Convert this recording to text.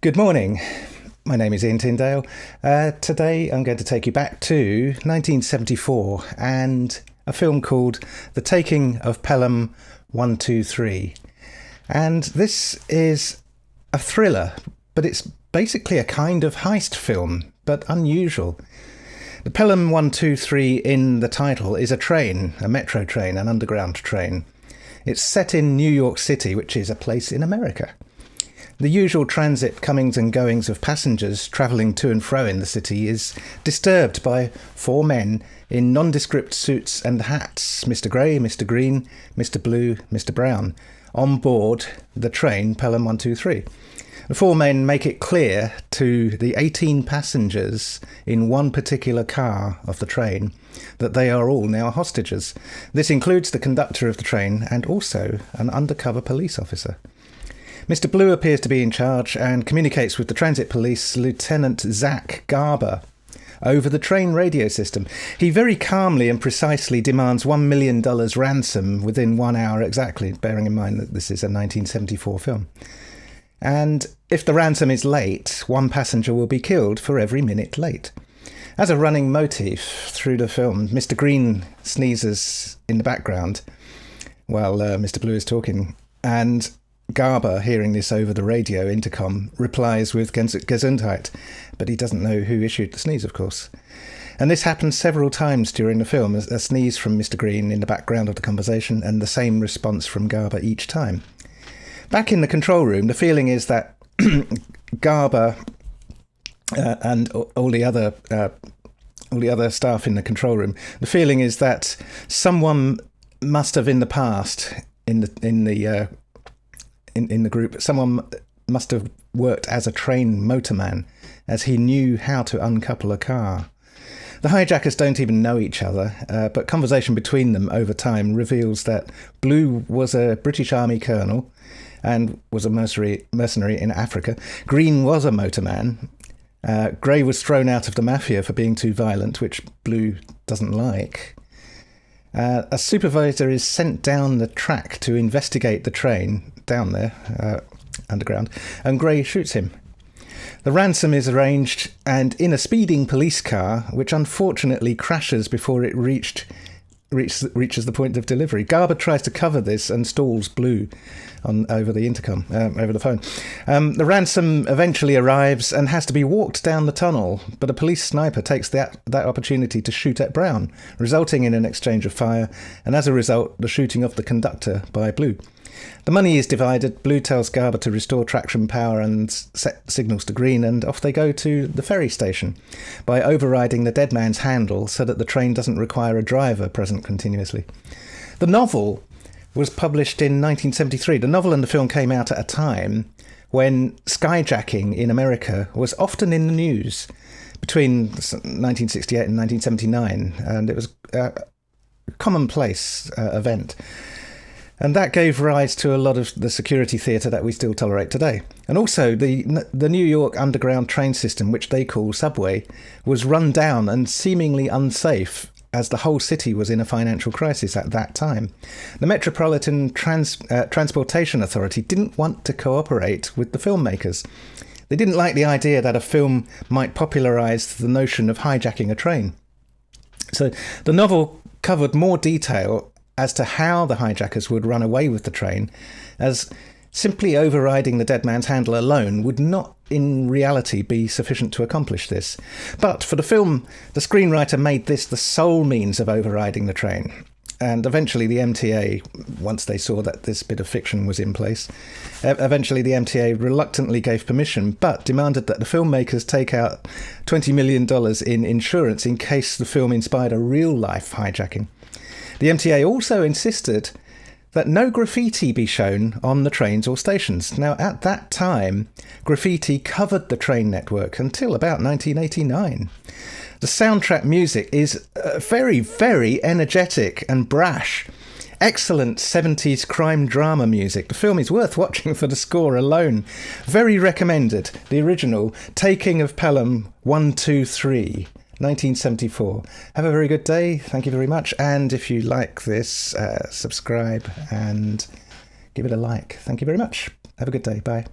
Good morning. My name is K Tindale. Today I'm going to take you back to 1974 and a film called The Taking of Pelham 123. And this is a thriller, but it's basically a kind of heist film, but unusual. The Pelham 123 in the title is a train, a metro train, an underground train. It's set in New York City, which is a place in America. The usual transit comings and goings of passengers travelling to and fro in the city is disturbed by four men in nondescript suits and hats, Mr. Grey, Mr. Green, Mr. Blue, Mr. Brown, on board the train Pelham 123. The four men make it clear to the 18 passengers in one particular car of the train that they are all now hostages. This includes the conductor of the train and also an undercover police officer. Mr. Blue appears to be in charge and communicates with the Transit Police Lieutenant Zach Garber over the train radio system. He very calmly and precisely demands $1 million ransom within 1 hour exactly, bearing in mind that this is a 1974 film. And if the ransom is late, one passenger will be killed for every minute late. As a running motif through the film, Mr. Green sneezes in the background while Mr. Blue is talking, and Garber, hearing this over the radio intercom, replies with Gesundheit, but he doesn't know who issued the sneeze, of course. And this happens several times during the film, a sneeze from Mr. Green in the background of the conversation and the same response from Garber each time. Back in the control room, the feeling is that Garber and all the other staff in the control room, the feeling is that someone must have in the past in the group, someone must have worked as a train motorman, as he knew how to uncouple a car. The hijackers don't even know each other, but conversation between them over time reveals that Blue was a British Army colonel and was a mercenary in Africa. Green was a motorman. Grey was thrown out of the mafia for being too violent, which Blue doesn't like. A supervisor is sent down the track to investigate the train down there, underground, and Grey shoots him. The ransom is arranged, and in a speeding police car, which unfortunately crashes before it reaches the point of delivery. Garber tries to cover this and stalls Blue over the intercom, over the phone. The ransom eventually arrives and has to be walked down the tunnel, but a police sniper takes that opportunity to shoot at Brown, resulting in an exchange of fire, and as a result, the shooting of the conductor by Blue. The money is divided. Blue tells Garber to restore traction power and set signals to Green, and off they go to the ferry station by overriding the dead man's handle so that the train doesn't require a driver present continuously. The novel was published in 1973. The novel and the film came out at a time when skyjacking in America was often in the news between 1968 and 1979, and it was a commonplace event. And that gave rise to a lot of the security theatre that we still tolerate today. And also, the New York underground train system, which they call subway, was run down and seemingly unsafe as the whole city was in a financial crisis at that time. The Metropolitan Transportation Authority didn't want to cooperate with the filmmakers. They didn't like the idea that a film might popularise the notion of hijacking a train. So the novel covered more detail as to how the hijackers would run away with the train, as simply overriding the dead man's handle alone would not in reality be sufficient to accomplish this. But for the film, the screenwriter made this the sole means of overriding the train. And eventually the MTA, once they saw that this bit of fiction was in place, eventually the MTA reluctantly gave permission, but demanded that the filmmakers take out $20 million in insurance in case the film inspired a real-life hijacking. The MTA also insisted that no graffiti be shown on the trains or stations. Now, at that time, graffiti covered the train network until about 1989. The soundtrack music is very, very energetic and brash. Excellent 70s crime drama music. The film is worth watching for the score alone. Very recommended. The original, Taking of Pelham 123. 1974. Have a very good day. Thank you very much. And if you like this, subscribe and give it a like. Thank you very much. Have a good day. Bye.